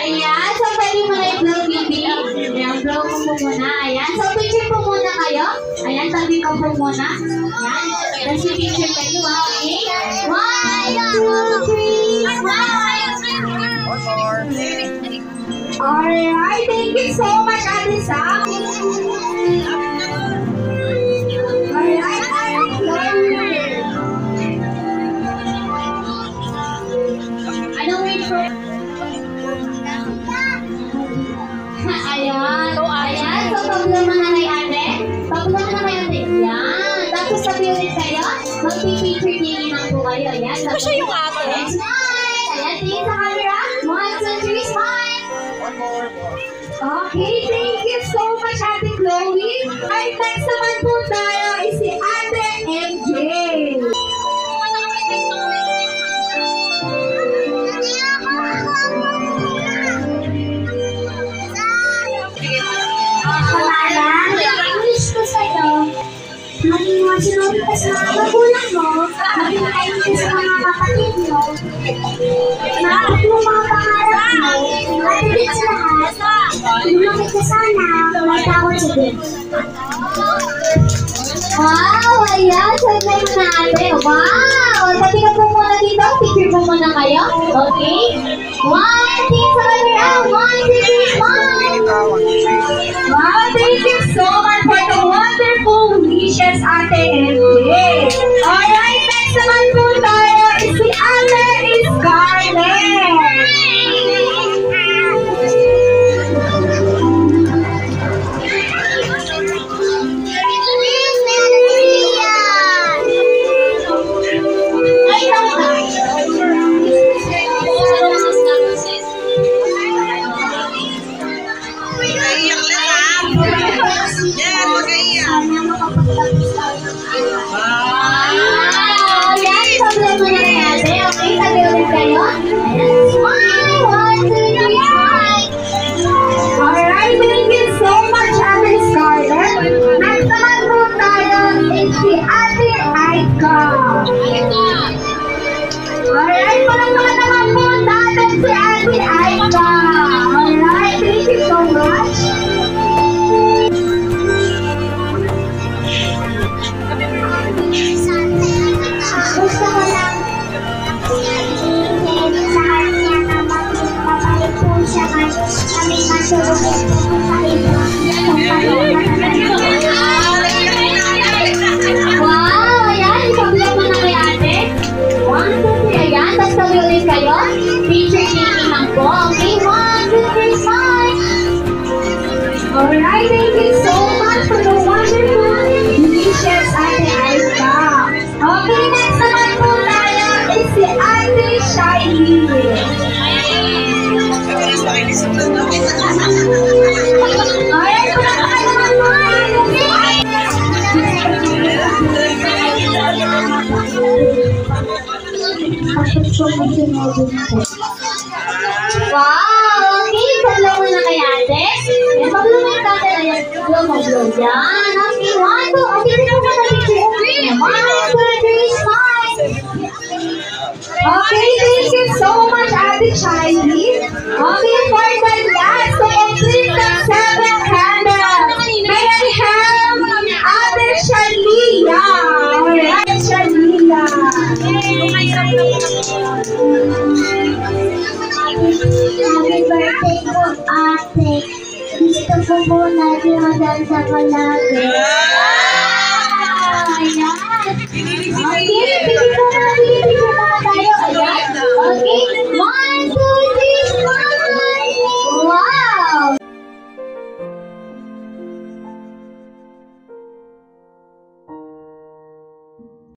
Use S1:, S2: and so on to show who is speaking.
S1: Ayan, so pwede mo na i-blow, baby. Ayan, blow mo muna. Ayan, so picture po muna kayo. Ayan, tabi ko po muna. Ayan, tapos yung picture kayo, okay? 1, 2, 3, smile! Alright, thank you so much, Ate Sam. Alright, ano wait for? Ayan. Ayan. So, pag-blow na kay ate. Pag-blow na kay ate. Ayan. Tapos sabi ulit kayo. Mag-picture tingin lang po kayo. Ayan.
S2: Ano siya yung ate?
S1: Smile! Ayan. Tingin sa camera. 1, 2, 3, smile!
S3: One more.
S1: Okay. Thank you so much, Ate Chloe. Ay, next naman po tayo is si Ate MJ.
S4: Maging masunod ka sa mga magulang mo, maging kain ka sa mga kapatid mo, maabot mo mga pangarap mo, at higit sa lahat, lumaki ka sana, may takot sa Diyos.
S1: Wow! Ayan! Sabi na ate. Wow! Sabi ka po muna dito. Picture po muna kayo. Okay? 1, tingin sa camera. 1, 2, 3, smile! Wow! Thank you so much for the wonderful wishes, Ate MJ. Alright, next naman po tayo is si Ate Scarlett. Alright, palangkakan naman po natin si Ate Aika. Alright, thank you so much.
S4: Gusto ko lang i-share sa kanya na mabalik po siya kami masulog sa iba.
S1: Wow, ayan, ipag-vlog mo na kay ate. 1, 2, 3, ayan, tapos sabi ulit kayo. Picture taking lang po. Okay, 1, 2, 3, smile! Alright, thank you so much for the wonderful wishes, Ate Aika. Okay, next naman po tayo is si Ate Shiny. Alright, palakpakan naman po. Wow! Okay, pag-blow mo na kay ate. Yan, pag-blow mo yung tate na yan. Blow mo, blow. Yan. Okay, 1, 2. Okay, dito mo na picture. 1, 2, 3, smile. Okay, thank you so much, Ate Shiny. Okay, for the last to complete the 7 candles, may I have Ate Shalia. Alright, Shalia.
S4: Happy birthday po, ate. Gusto ko po natin maganda ka lagi.